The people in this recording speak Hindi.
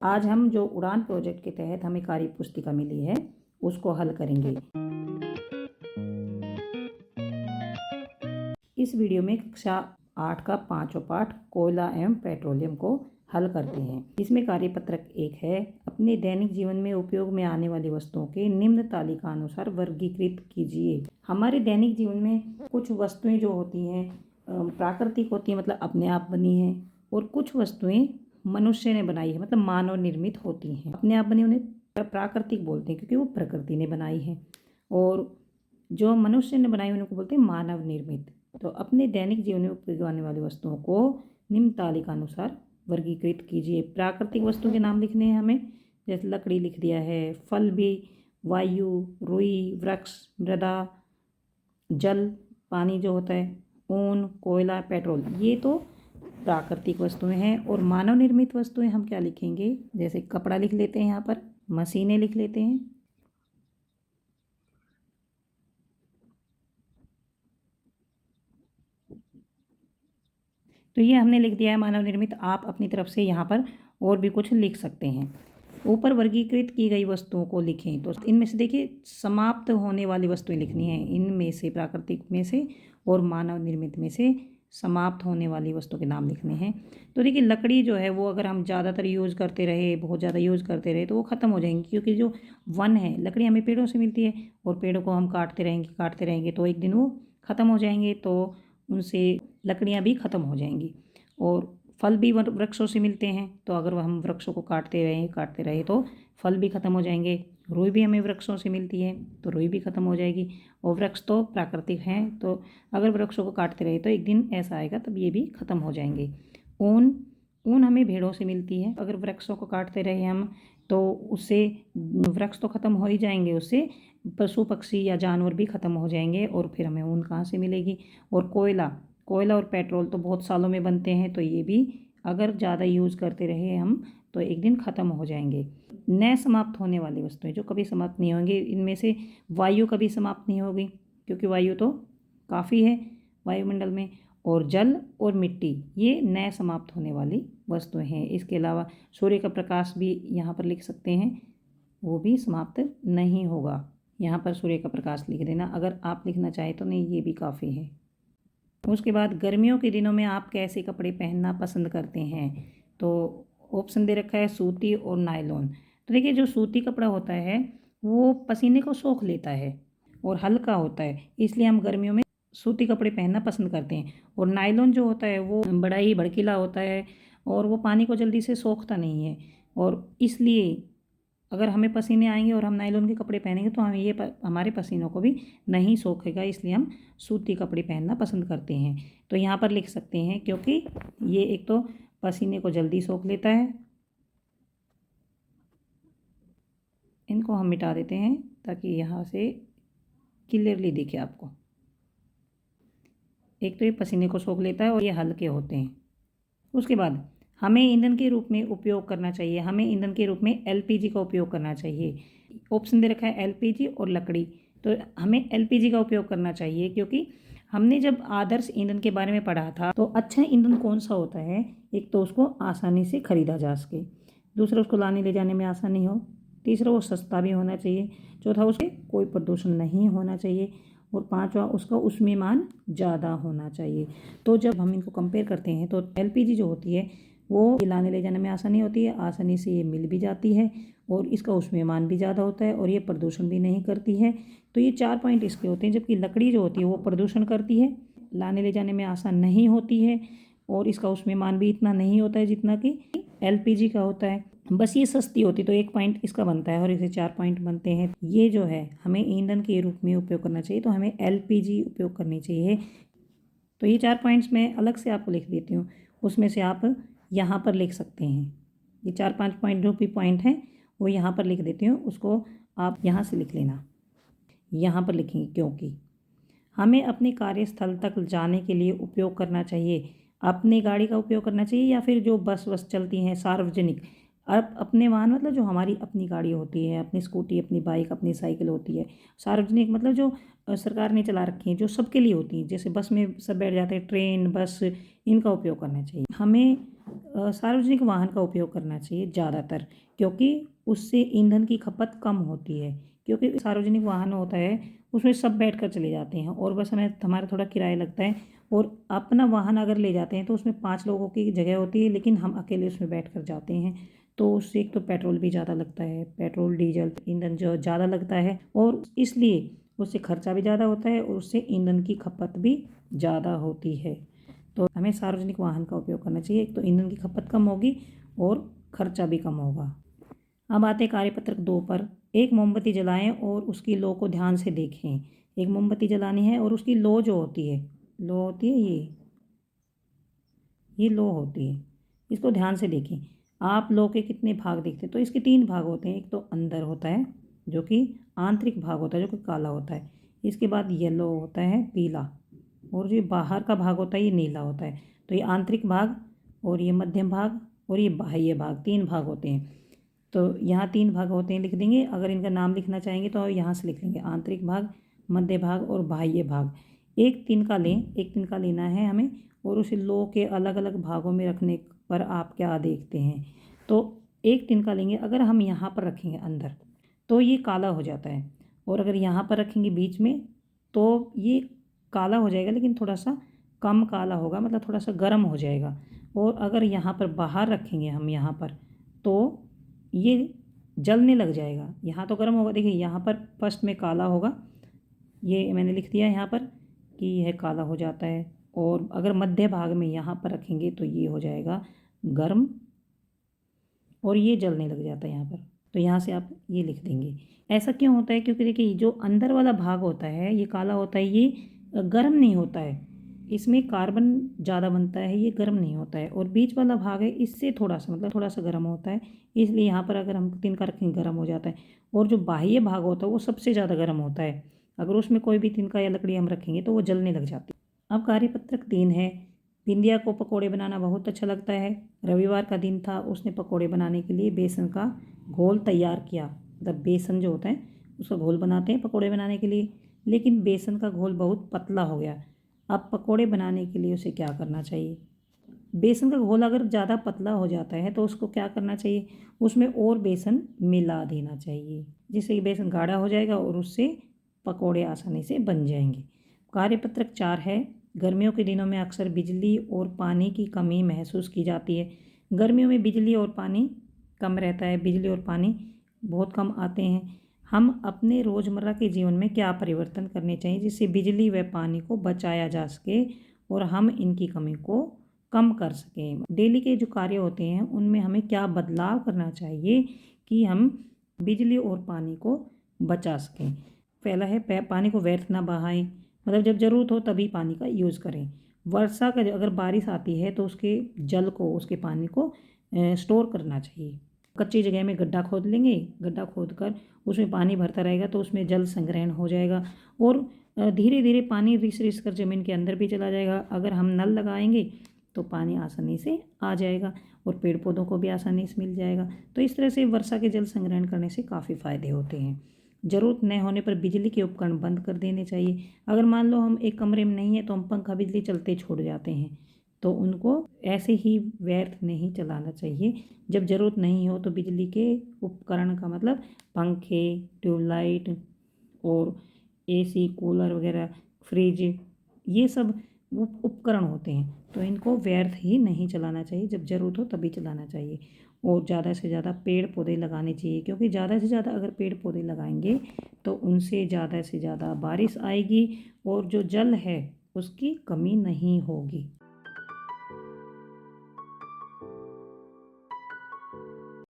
आज हम जो उड़ान प्रोजेक्ट के तहत हमें कार्य पुस्तिका मिली है उसको हल करेंगे। इस वीडियो में कक्षा 8 का 5वां पाठ कोयला एवं पेट्रोलियम को हल करते हैं। इसमें कार्यपत्रक 1 है, अपने दैनिक जीवन में उपयोग में आने वाली वस्तुओं के निम्न तालिका अनुसार वर्गीकृत कीजिए। हमारे दैनिक जीवन में कुछ वस्तुएं जो होती हैं प्राकृतिक होती हैं, मतलब अपने आप बनी हैं, और कुछ वस्तुएं मनुष्य ने बनाई है, मतलब मानव निर्मित होती हैं। अपने आप बनी उन्हें प्राकृतिक बोलते हैं क्योंकि वो प्रकृति ने बनाई है, और जो मनुष्य ने बनाई उनको बोलते हैं मानव निर्मित। तो अपने दैनिक जीवन में उपयोग आने वाली वस्तुओं को निम्न तालिका अनुसार वर्गीकृत कीजिए। प्राकृतिक वस्तुओं के नाम लिखने हैं हमें, जैसे लकड़ी लिख दिया है, फल भी, वायु, रुई, वृक्ष, मृदा, जल, पानी जो होता है, ऊन, कोयला, पेट्रोल, ये तो प्राकृतिक वस्तुएं हैं। और मानव निर्मित वस्तुएं हम क्या लिखेंगे, जैसे कपड़ा लिख लेते हैं, यहाँ पर मशीनें लिख लेते हैं, तो ये हमने लिख दिया है मानव निर्मित। आप अपनी तरफ से यहाँ पर और भी कुछ लिख सकते हैं। ऊपर वर्गीकृत की गई वस्तुओं को लिखें। तो इनमें से देखिए समाप्त होने वाली वस्तुएं लिखनी है, इनमें से प्राकृतिक में से और मानव निर्मित में से समाप्त होने वाली वस्तु के नाम लिखने हैं। तो देखिए लकड़ी जो है वो अगर हम ज़्यादातर यूज़ करते रहे, बहुत ज़्यादा यूज़ करते रहे, तो वो ख़त्म हो जाएंगी, क्योंकि जो वन है, लकड़ी हमें पेड़ों से मिलती है, और पेड़ों को हम काटते रहेंगे तो एक दिन वो ख़त्म हो जाएंगे, तो उनसे लकड़ियाँ भी ख़त्म हो जाएंगी। और फल भी वृक्षों से मिलते हैं, तो अगर हम वृक्षों को काटते रहे तो फल भी ख़त्म हो जाएंगे। रुई भी हमें वृक्षों से मिलती है, तो रुई भी ख़त्म हो जाएगी, और वृक्ष तो प्राकृतिक हैं, तो अगर वृक्षों को काटते रहे तो एक दिन ऐसा आएगा तब ये भी ख़त्म हो जाएंगे। ऊन हमें भेड़ों से मिलती है, अगर वृक्षों को काटते रहे हम तो उससे वृक्ष तो ख़त्म हो ही जाएंगे, उससे पशु पक्षी या जानवर भी ख़त्म हो जाएंगे, और फिर हमें ऊन कहाँ से मिलेगी। और कोयला और पेट्रोल तो बहुत सालों में बनते हैं, तो ये भी अगर ज़्यादा यूज़ करते रहे हम तो एक दिन ख़त्म हो जाएंगे। न समाप्त होने वाली वस्तुएं जो कभी समाप्त नहीं होंगी, इनमें से वायु कभी समाप्त नहीं होगी, क्योंकि वायु तो काफ़ी है वायुमंडल में, और जल और मिट्टी ये न समाप्त होने वाली वस्तुएं हैं। इसके अलावा सूर्य का प्रकाश भी यहाँ पर लिख सकते हैं, वो भी समाप्त नहीं होगा। यहाँ पर सूर्य का प्रकाश लिख देना, अगर आप लिखना चाहें तो नहीं, ये भी काफ़ी है। उसके बाद गर्मियों के दिनों में आप कैसे कपड़े पहनना पसंद करते हैं, तो ऑप्शन दे रखा है सूती और नायलॉन। तो देखिए जो सूती कपड़ा होता है वो पसीने को सोख लेता है और हल्का होता है, इसलिए हम गर्मियों में सूती कपड़े पहनना पसंद करते हैं। और नायलॉन जो होता है वो बड़ा ही भड़कीला होता है और वो पानी को जल्दी से सोखता नहीं है, और इसलिए अगर हमें पसीने आएंगे और हम नायलॉन के कपड़े पहनेंगे तो हमें हमारे पसीनों को भी नहीं सोखेगा, इसलिए हम सूती कपड़े पहनना पसंद करते हैं। तो यहाँ पर लिख सकते हैं, क्योंकि ये एक तो पसीने को जल्दी सोख लेता है। इनको हम मिटा देते हैं ताकि यहाँ से क्लियरली दिखे आपको। एक तो ये पसीने को सोख लेता है और ये हल्के होते हैं। उसके बाद हमें ईंधन के रूप में उपयोग करना चाहिए, हमें ईंधन के रूप में एलपीजी का उपयोग करना चाहिए। ऑप्शन दे रखा है एलपीजी और लकड़ी, तो हमें एलपीजी का उपयोग करना चाहिए, क्योंकि हमने जब आदर्श ईंधन के बारे में पढ़ा था तो अच्छा ईंधन कौन सा होता है, एक तो उसको आसानी से खरीदा जा सके, दूसरा उसको लाने ले जाने में आसानी हो, तीसरा वो सस्ता भी होना चाहिए, चौथा उसके कोई प्रदूषण नहीं होना चाहिए, और पांचवा उसका उसमें मान ज़्यादा होना चाहिए। तो जब हम इनको कंपेयर करते हैं तो एलपीजी जो होती है वो लाने ले जाने में आसानी होती है, आसानी से ये मिल भी जाती है, और इसका उसमें मान भी ज़्यादा होता है, और ये प्रदूषण भी नहीं करती है। तो ये 4 पॉइंट इसके होते हैं। जबकि लकड़ी जो होती है वो प्रदूषण करती है, लाने ले जाने में आसान नहीं होती है, और इसका उसमें मान भी इतना नहीं होता है जितना कि एलपीजी का होता है। बस ये सस्ती होती, तो 1 पॉइंट इसका बनता है और इसे 4 पॉइंट बनते हैं। ये जो है हमें ईंधन के रूप में उपयोग करना चाहिए, तो हमें एलपीजी उपयोग करनी चाहिए। तो ये 4 पॉइंट्स मैं अलग से आपको लिख देती हूँ, उसमें से आप यहाँ पर लिख सकते हैं। ये 4-5 पॉइंट जो भी पॉइंट हैं वो यहाँ पर लिख देती हूँ, उसको आप यहाँ से लिख लेना। यहाँ पर लिखेंगे क्योंकि हमें अपने कार्यस्थल तक जाने के लिए उपयोग करना चाहिए, अपनी गाड़ी का उपयोग करना चाहिए, या फिर जो बस चलती हैं सार्वजनिक। अब अपने वाहन मतलब जो हमारी अपनी गाड़ी होती है, अपनी स्कूटी, अपनी बाइक, अपनी साइकिल होती है। सार्वजनिक मतलब जो सरकार ने चला रखी है, जो सबके लिए होती है, जैसे बस में सब बैठ जाते हैं, ट्रेन, बस, इनका उपयोग करना चाहिए। हमें सार्वजनिक वाहन का उपयोग करना चाहिए ज़्यादातर, क्योंकि उससे ईंधन की खपत कम होती है। क्योंकि सार्वजनिक वाहन होता है उसमें सब बैठकर चले जाते हैं और बस हमारा थोड़ा किराया लगता है। और अपना वाहन अगर ले जाते हैं तो उसमें 5 लोगों की जगह होती है, लेकिन हम अकेले उसमें बैठकर जाते हैं। तो उससे एक तो पेट्रोल भी ज़्यादा लगता है, पेट्रोल डीजल ईंधन जो ज़्यादा लगता है, और इसलिए उससे खर्चा भी ज़्यादा होता है और उससे ईंधन की खपत भी ज़्यादा होती है। तो हमें सार्वजनिक वाहन का उपयोग करना चाहिए। एक तो ईंधन की खपत कम होगी और खर्चा भी कम होगा। अब आते हैं कार्यपत्रक 2 पर। एक मोमबत्ती जलाएं और उसकी लौ को ध्यान से देखें। एक मोमबत्ती जलानी है और उसकी लौ जो होती है, लौ होती है ये लौ होती है, इसको ध्यान से देखें। आप लौ के कितने भाग देखते हैं? तो इसके 3 भाग होते हैं। एक तो अंदर होता है जो कि आंतरिक भाग होता है, जो कि काला होता है। इसके बाद येलो होता है, पीला, और जो बाहर का भाग होता है ये नीला होता है। तो ये आंतरिक भाग और ये मध्यम भाग और ये बाह्य भाग, 3 भाग होते हैं। तो यहाँ 3 भाग होते हैं, लिख देंगे। अगर इनका नाम लिखना चाहेंगे तो यहाँ से लिख लेंगे, आंतरिक भाग, मध्य भाग और बाह्य भाग। एक तिनका लें, एक तिनका लेना है हमें, और उसे लौ के अलग अलग भागों में रखने पर आप क्या देखते हैं? तो एक तिनका लेंगे, अगर हम यहाँ पर रखेंगे अंदर तो ये काला हो जाता है, और अगर यहाँ पर रखेंगे बीच में तो ये काला हो जाएगा, लेकिन थोड़ा सा कम काला होगा, मतलब थोड़ा सा गर्म हो जाएगा। और अगर यहाँ पर बाहर रखेंगे हम यहाँ पर, तो ये जलने लग जाएगा। यहाँ तो गर्म होगा, देखिए यहाँ पर फर्स्ट में काला होगा, ये मैंने लिख दिया यहाँ पर कि यह काला हो जाता है। और अगर मध्य भाग में यहाँ पर रखेंगे तो ये हो जाएगा गर्म, और ये जलने लग जाता है यहाँ पर। तो यहाँ से आप ये लिख देंगे। ऐसा क्यों होता है? क्योंकि देखिए जो अंदर वाला भाग होता है ये काला होता है, ये गर्म नहीं होता है, इसमें कार्बन ज़्यादा बनता है, ये गर्म नहीं होता है। और बीच वाला भाग है इससे थोड़ा सा, मतलब थोड़ा सा गर्म होता है, इसलिए यहाँ पर अगर हम तिनका रखेंगे गर्म हो जाता है। और जो बाह्य भाग होता है वो सबसे ज़्यादा गर्म होता है, अगर उसमें कोई भी तिनका या लकड़ी हम रखेंगे तो वो जलने लग जाती है। अब कार्यपत्रक 3 है। बिंदिया को पकोड़े बनाना बहुत अच्छा लगता है। रविवार का दिन था, उसने पकोड़े बनाने के लिए बेसन का घोल तैयार किया। मतलब बेसन जो होता है उसका घोल बनाते हैं पकोड़े बनाने के लिए, लेकिन बेसन का घोल बहुत पतला हो गया। अब पकोड़े बनाने के लिए उसे क्या करना चाहिए? बेसन का घोल अगर ज़्यादा पतला हो जाता है तो उसको क्या करना चाहिए? उसमें और बेसन मिला देना चाहिए, जिससे कि बेसन गाढ़ा हो जाएगा और उससे पकोड़े आसानी से बन जाएंगे। कार्यपत्रक 4 है। गर्मियों के दिनों में अक्सर बिजली और पानी की कमी महसूस की जाती है। गर्मियों में बिजली और पानी कम रहता है, बिजली और पानी बहुत कम आते हैं। हम अपने रोज़मर्रा के जीवन में क्या परिवर्तन करने चाहिए जिससे बिजली व पानी को बचाया जा सके और हम इनकी कमी को कम कर सकें? डेली के जो कार्य होते हैं उनमें हमें क्या बदलाव करना चाहिए कि हम बिजली और पानी को बचा सकें? पहला है पानी को व्यर्थ ना बहाएं, मतलब जब ज़रूरत हो तभी पानी का यूज़ करें। वर्षा का अगर बारिश आती है तो उसके जल को, उसके पानी को स्टोर करना चाहिए। कच्ची जगह में गड्ढा खोद लेंगे, गड्ढा खोद कर उसमें पानी भरता रहेगा तो उसमें जल संग्रहण हो जाएगा, और धीरे धीरे पानी रिस रिस कर ज़मीन के अंदर भी चला जाएगा। अगर हम नल लगाएंगे तो पानी आसानी से आ जाएगा और पेड़ पौधों को भी आसानी से मिल जाएगा। तो इस तरह से वर्षा के जल संग्रहण करने से काफ़ी फ़ायदे होते हैं। ज़रूरत न होने पर बिजली के उपकरण बंद कर देने चाहिए। अगर मान लो हम एक कमरे में नहीं है तो हम पंखा बिजली चलते छोड़ जाते हैं, तो उनको ऐसे ही व्यर्थ नहीं चलाना चाहिए। जब ज़रूरत नहीं हो तो बिजली के उपकरण का मतलब पंखे, ट्यूबलाइट और एसी, कूलर वगैरह, फ्रिज, ये सब उपकरण होते हैं, तो इनको व्यर्थ ही नहीं चलाना चाहिए, जब ज़रूरत हो तभी चलाना चाहिए। और ज़्यादा से ज़्यादा पेड़ पौधे लगाने चाहिए, क्योंकि ज़्यादा से ज़्यादा अगर पेड़ पौधे लगाएंगे तो उनसे ज़्यादा से ज़्यादा बारिश आएगी और जो जल है उसकी कमी नहीं होगी।